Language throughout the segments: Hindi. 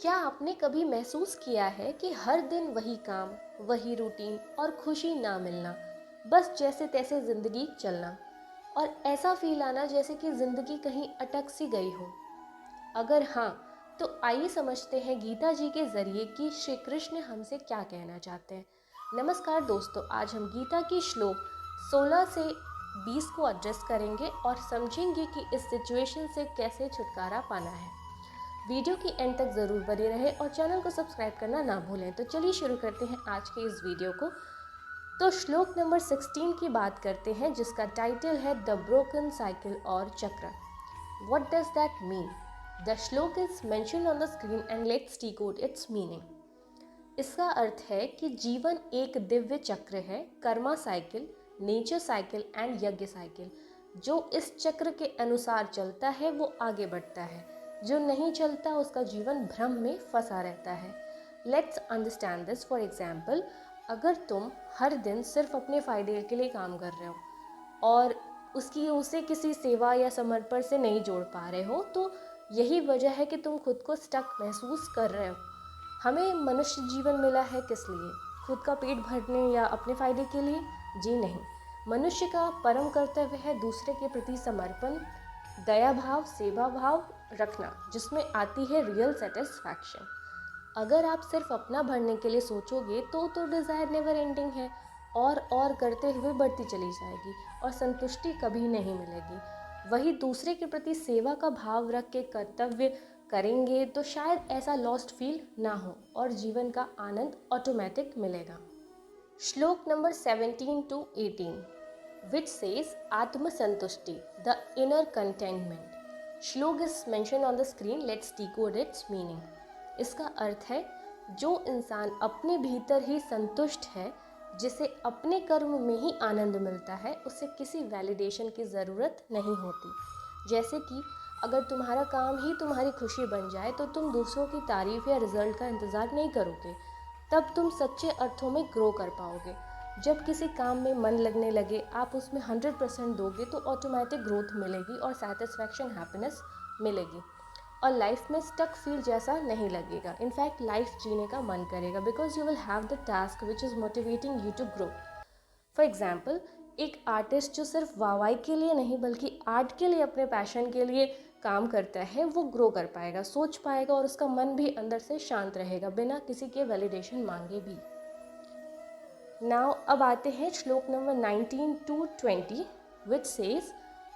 क्या आपने कभी महसूस किया है कि हर दिन वही काम, वही रूटीन और खुशी ना मिलना, बस जैसे तैसे ज़िंदगी चलना और ऐसा फील आना जैसे कि ज़िंदगी कहीं अटक सी गई हो? अगर हाँ, तो आइए समझते हैं गीता जी के ज़रिए कि श्री कृष्ण हमसे क्या कहना चाहते हैं। नमस्कार दोस्तों, आज हम गीता की श्लोक 16 से 20 को एड्रेस करेंगे और समझेंगे कि इस सिचुएशन से कैसे छुटकारा पाना है। वीडियो की एंड तक ज़रूर बने रहे और चैनल को सब्सक्राइब करना ना भूलें। तो चलिए शुरू करते हैं आज के इस वीडियो को। तो श्लोक नंबर 16 की बात करते हैं, जिसका टाइटल है द ब्रोकन साइकिल और चक्र। What does that mean? The shloka is mentioned on the screen and let's decode its meaning. इसका अर्थ है कि जीवन एक दिव्य चक्र है, karma cycle, nature cycle and yajna cycle. जो इस चक्र के अनुसार चलता है वो आगे बढ़ता है, जो नहीं चलता उसका जीवन भ्रम में फंसा रहता है। Let's understand this. For example, अगर तुम हर दिन सिर्फ अपने फ़ायदे के लिए काम कर रहे हो और उसे किसी सेवा या समर्पण से नहीं जोड़ पा रहे हो, तो यही वजह है कि तुम खुद को स्टक महसूस कर रहे हो। हमें मनुष्य जीवन मिला है किस लिए? खुद का पेट भरने या अपने फ़ायदे के लिए? जी नहीं। मनुष्य का परम कर्तव्य है दूसरे के प्रति समर्पण, दया भाव, सेवा भाव रखना, जिसमें आती है रियल सेटिस्फैक्शन। अगर आप सिर्फ अपना भरने के लिए सोचोगे तो डिज़ायर नेवर एंडिंग है, और करते हुए बढ़ती चली जाएगी और संतुष्टि कभी नहीं मिलेगी। वही दूसरे के प्रति सेवा का भाव रख के कर्तव्य करेंगे तो शायद ऐसा लॉस्ट फील ना हो और जीवन का आनंद ऑटोमेटिक मिलेगा। श्लोक number 17 to 18 which says Atma Santushti, the inner contentment. श्लोक is mentioned on the screen. Let's decode its meaning. इसका अर्थ है, जो इंसान अपने भीतर ही संतुष्ट है, जिसे अपने कर्म में ही आनंद मिलता है, उसे किसी वैलिडेशन की ज़रूरत नहीं होती। जैसे कि अगर तुम्हारा काम ही तुम्हारी खुशी बन जाए तो तुम दूसरों की तारीफ़ या रिज़ल्ट का इंतज़ार नहीं करोगे, तब तुम सच्चे अर्थों में ग्रो कर पाओगे। जब किसी काम में मन लगने लगे, आप उसमें 100% दोगे तो ऑटोमेटिक ग्रोथ मिलेगी और सेटिस्फैक्शन, हैप्पीनेस मिलेगी और लाइफ में स्टक फील जैसा नहीं लगेगा। इनफैक्ट लाइफ जीने का मन करेगा, because you will have the task which is motivating you to grow. For example, एक आर्टिस्ट जो सिर्फ वाहवाही के लिए नहीं बल्कि आर्ट के लिए, अपने पैशन के लिए काम करता है, वो ग्रो कर पाएगा, सोच पाएगा और उसका मन भी अंदर से शांत रहेगा बिना किसी के वैलिडेशन मांगे भी। नाउ अब आते हैं श्लोक number 19 to 20 which says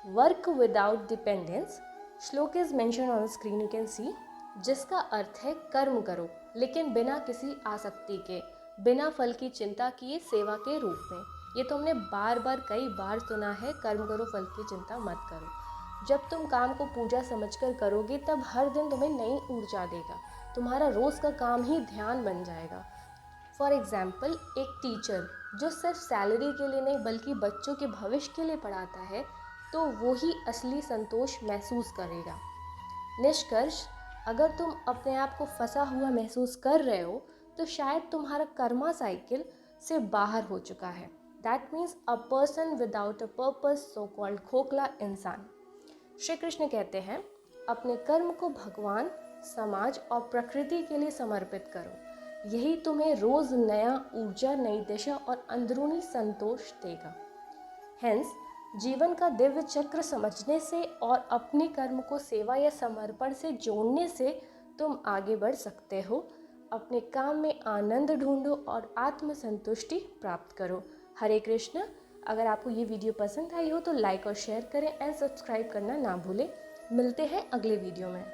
work without dependence. Shloka is mention on screen, you can see, जिसका अर्थ है कर्म करो लेकिन बिना किसी आसक्ति के, बिना फल की चिंता किए, सेवा के रूप में। ये तो हमने बार बार कई बार सुना है, कर्म करो फल की चिंता मत करो। जब तुम काम को पूजा समझकर करोगे तब हर दिन तुम्हें नई ऊर्जा देगा, तुम्हारा रोज़ का काम ही ध्यान बन जाएगा। फॉर एग्ज़ाम्पल, एक टीचर जो सिर्फ सैलरी के लिए नहीं बल्कि बच्चों के भविष्य के लिए पढ़ाता है, तो वो ही असली संतोष महसूस करेगा। निष्कर्ष, अगर तुम अपने आप को फंसा हुआ महसूस कर रहे हो तो शायद तुम्हारा कर्मा साइकिल से बाहर हो चुका है। That means a person without a purpose, so called खोखला इंसान। श्री कृष्ण कहते हैं, अपने कर्म को भगवान, समाज और प्रकृति के लिए समर्पित करो, यही तुम्हें रोज़ नया ऊर्जा, नई दिशा और अंदरूनी संतोष देगा। हेंस, जीवन का दिव्य चक्र समझने से और अपने कर्म को सेवा या समर्पण से जोड़ने से तुम आगे बढ़ सकते हो। अपने काम में आनंद ढूंढो और आत्म संतुष्टि प्राप्त करो। हरे कृष्ण। अगर आपको ये वीडियो पसंद आई हो तो लाइक और शेयर करें एंड सब्सक्राइब करना ना भूलें। मिलते हैं अगले वीडियो में।